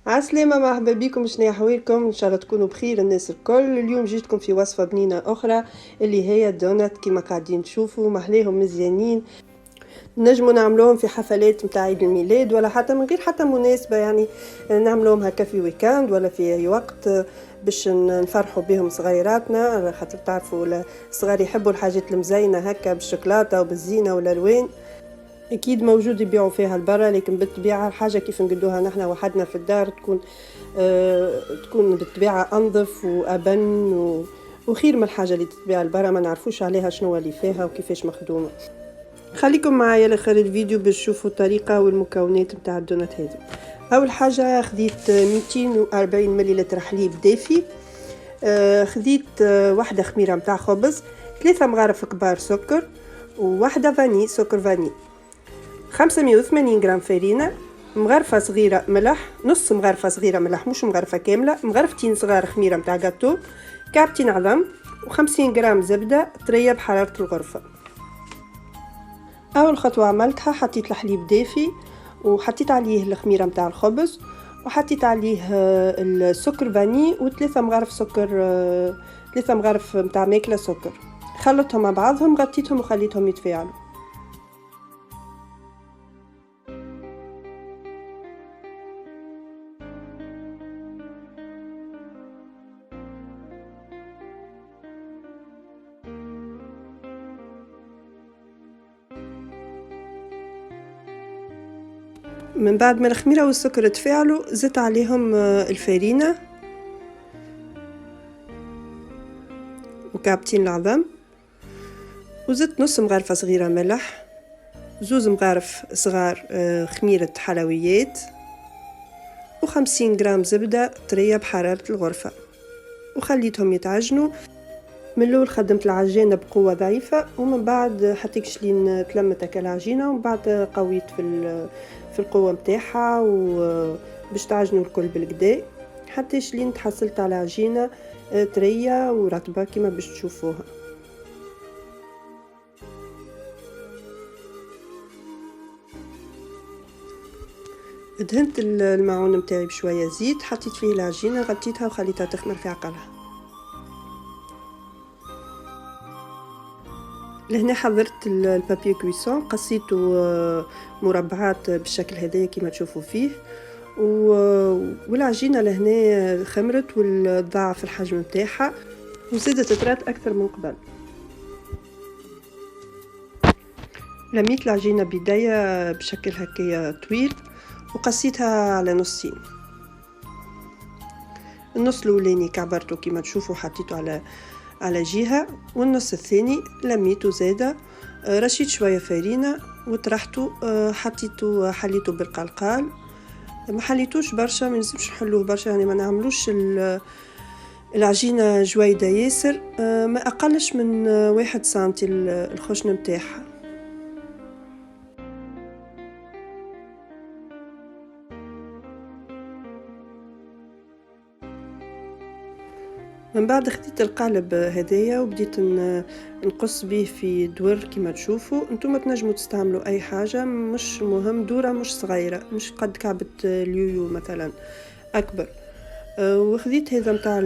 عسلامة، مرحبا بكم. شنو أحوالكم؟ إن شاء الله تكونوا بخير الناس الكل. اليوم جيتكم في وصفة بنينة أخرى اللي هي الدونات. كما قاعدين تشوفوا محليهم مزيانين، نجموا نعملوهم في حفلات متاع عيد الميلاد ولا حتى من غير حتى مناسبة، يعني نعملوهم هكا في ويكاند ولا في أي وقت باش نفرحوا بهم صغيراتنا، خاطر تعرفوا الصغار يحبوا الحاجات المزينة هكا بالشوكولاتة وبالزينة والألوان. اكيد موجود يبيعوا فيها البرا، لكن بالطبيعه الحاجه كيف نقدوها نحنا وحدنا في الدار تكون بالطبيعه انظف وابن وخير من الحاجه اللي تتباع البرا، ما نعرفوش عليها شنو اللي فيها وكيفاش مخدومه. خليكم معايا لاخر الفيديو باش تشوفوا الطريقه والمكونات نتاع الدونات هذه. اول حاجه خديت 240 ملل حليب دافي، خديت واحده خميره نتاع خبز، 3 مغارف كبار سكر، وواحده فاني سكر فاني، 580 جرام فرينة، مغرفة صغيرة ملح، نص مغرفة صغيرة ملح مش مغرفة كاملة، مغرفتين صغار خميرة متاع جاتو، كعبتين عظم، و50 جرام زبدة طرية بحرارة الغرفة. أول خطوة عملتها حطيت الحليب دافي وحطيت عليه الخميرة متاع الخبز وحطيت عليه السكر فاني وثلاثة مغارف سكر، 3 مغارف متاع ماكلة سكر، خلطتهم مع بعضهم، غطيتهم وخليتهم يتفاعلوا. من بعد ما الخميرة والسكر تفاعلوا زدت عليهم الفارينة وكعبتين العظم، وزدت نص مغرفة صغيرة ملح، 2 مغارف صغار خميرة حلويات، و50 جرام زبدة طرية بحرارة الغرفة، وخليتهم يتعجنوا. من الأول خدمت العجينة بقوة ضعيفة، ومن بعد حطيت شلين تلمت هكا العجينة، ومن بعد قويت في القوة متاعها وباش تعجنوا الكل بالكدا حتى شلين تحصلت على عجينة طرية ورطبة كما باش تشوفوها. دهنت المعون متاعي بشوية زيت، حطيت فيه العجينة، غطيتها وخليتها تخمر في عقلها. لهنا حضرت البابي كويسون، قصيته مربعات بالشكل هذايا كما تشوفوا فيه، والعجينه لهنا خمرت وضاعف الحجم نتاعها وزادت طرات اكثر من قبل. لميت العجينه بيديا بشكل هكايا طويل وقسيتها على نصين. النص الاولاني كعبرته كما تشوفوا، حطيته على جهه، والنص الثاني لميته زاده، رشيت شويه فرينه وطرحته، حليته بالقلقال، ما حليتوش برشا، ما لازمش نحلوه برشا، يعني ما نعملوش العجينه جويده ياسر، ما اقلش من 1 سنتي الخشن متاعها. من بعد خديت القالب هدايا وبديت نقص به في دور كما تشوفوا. انتم تنجموا تستعملوا اي حاجه، مش مهم دوره مش صغيره، مش قد كعبه اليويو مثلا، اكبر. وخديت هذا متاع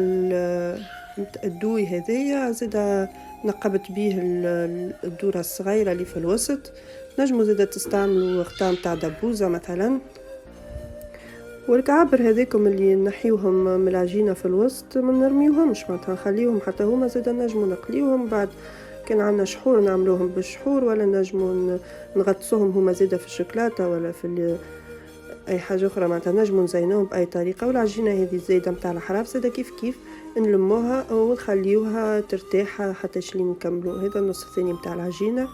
الدوي هذايا، زاده نقبت به الدوره الصغيره اللي في الوسط. نجموا زاده تستعملوا ختام تاع دبوزه مثلا. والكعابر هذيكم اللي نحيوهم من العجينه في الوسط ما نرميوهمش، معناتها نخليهم حتى هما زاده نجموا نقليوهم. بعد كان عندنا شحور نعملوهم بالشحور، ولا نجموا نغطسوهم هما زاده في الشوكولاته ولا في اي حاجه اخرى، معناتها نجموا نزينوهم باي طريقه. والعجينه هذه زايده نتاع الحراب زاده كيف كيف نلموها ونخليوها ترتاح حتى شلين نكملوا. هذا النص الثاني نتاع العجينه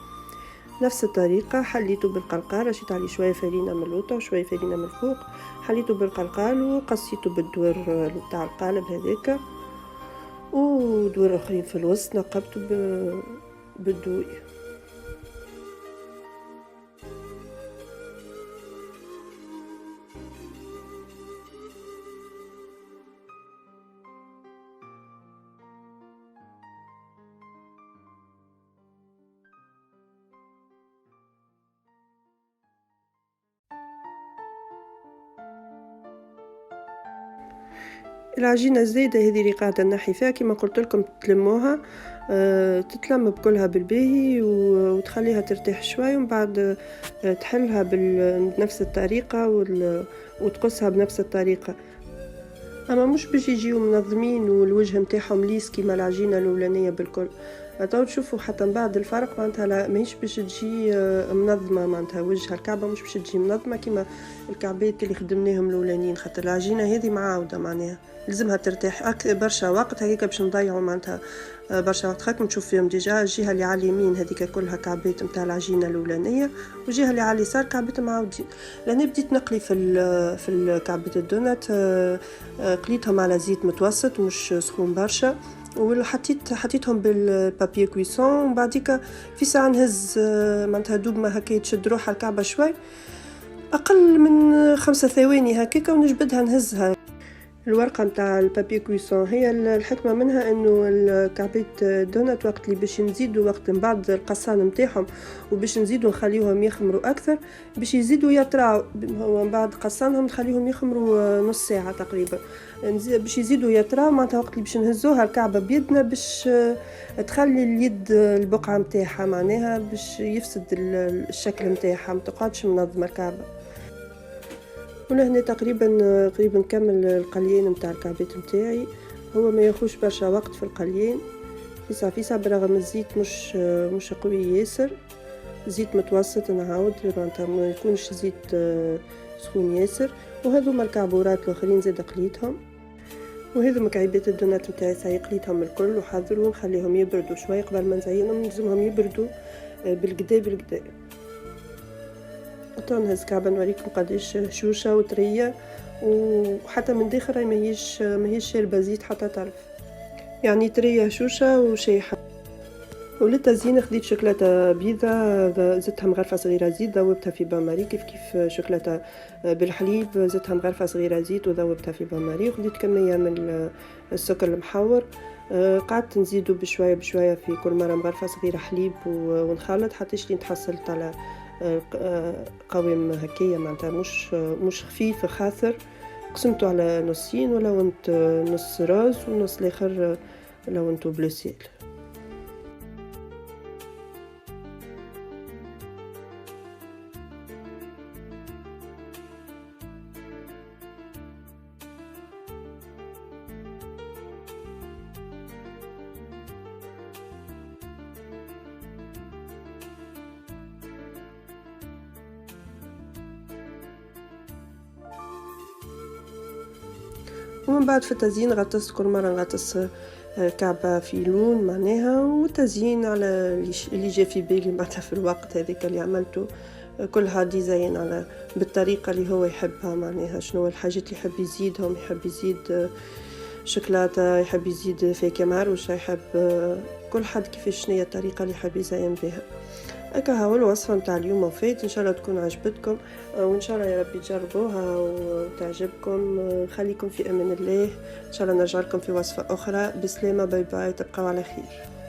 نفس الطريقه، حليته بالقلقال، رشيت عليه شويه فرينه من اللوطه وشويه فرينه من الفوق، حليته بالقلقال وقصيته بالدور نتاع القالب هذاك، ودور اخرين في الوسط نقبته بالدوي. العجينة الزايدة هذه اللي قاعدة نحي فيها كما قلت لكم تلموها، تتلم بكلها بالباهي وتخليها ترتاح شوي، ومن بعد تحلها بنفس الطريقة وتقصها بنفس الطريقة. اما مش باش يجيو منظمين والوجه نتاعهم ليس كيما العجينة الاولانية بالكل. تو تشوفوا حتى من بعد الفرق معناتها ماهيش باش تجي منظمة، معناتها وجه الكعبة مش باش تجي منظمة كيما الكعبات اللي خدمناهم الاولانيين، خاطر العجينة هذه معاودة معناها لازمها ترتاح برشا وقت، هكاك باش نضيعوا معناتها برشا وقت. خاكم تشوف فيهم ديجا الجهة اللي على اليمين هذيك كلها كعبات نتاع العجينة الاولانية، والجهة اللي على اليسار كعبات معاودين. لأني بديت نقلي في الكعبات الدونات، قليتهم على زيت متوسط مش سخون برشا، حطيتهم بالبابي كويسون، وبعديك في ساعة نهز معناتها دوب ما هكا تشد روحها الكعبة شوي أقل من 5 ثواني هكاكا ونجبدها نهزها. الورقة متاع البابي كويسون هي الحكمة منها انه الكعبات دونات وقت اللي باش نزيدوا وقت من بعد القصان متاعهم وباش نزيدوا نخليوهم يخمروا اكثر، باش يزيدوا يطراو هو من بعد قصانهم نخليهم يخمروا نص ساعة تقريبا، باش يزيدوا يطراو معناتها وقت اللي باش نهزوها الكعبة بيدنا باش تخلي اليد البقعة متاعها معناها باش يفسد الشكل متاعها، متقعدش منظمة الكعبة. ولهنا تقريبا نكمل القليين متاع الكعبات متاعي. هو ما ياخوش برشا وقت في القليين، فيسا برغم الزيت مش قوي ياسر، زيت متوسط نعاود معناتها ما يكونش زيت سخون ياسر. وهذوما الكعبورات الاخرين زاد قليتهم، وهذوما كعبات الدونات متاعي ساي قليتهم الكل وحضروا نخليهم يبردوا شوي قبل ما نزينهم، نلزمهم يبردوا بالقدا. تو نهز كعبة نوريكم قداش شوشة وطرية، وحتى من داخل راهي ماهيش شاربة زيت حتى طرف، يعني طرية شوشة وشايحة. وللتزيين خديت شوكولاتة بيضة زدتها مغرفة صغيرة زيت ذوبتها في باماري، كيف شوكولاتة بالحليب زدتها مغرفة صغيرة زيت وذوبتها في باماري. وخديت كمية من السكر المحور، قعدت نزيدو بشوية في كل مرة مغرفة صغيرة حليب ونخلط حتى شلين تحصلت على قوام هكية معناتها مش خفيف خاثر. قسمته على نصين ولونت نص راز ونص الاخر لونته بلو سيل. ومن بعد في التزيين غطست كل مرة نغطس كعبة في لون معناها، وتزيين على اللي جا في بالي معناتها في الوقت هذيك اللي عملته، كلها ديزاين على بالطريقة اللي هو يحبها معناها شنو الحاجات اللي يحب يزيدهم، يحب يزيد شوكولاتة، يحب يزيد فاكهة مهروسة، يحب كل حد كيفاش شنو هي الطريقة اللي يحب يزين بها. هكا هو الوصفة متاع اليوم وفات، ان شاء الله تكون عجبتكم وان شاء الله يا ربي تجربوها وتعجبكم. خليكم في امان الله، ان شاء الله نرجع لكم في وصفة اخرى. بسلامة، باي باي، تبقوا على خير.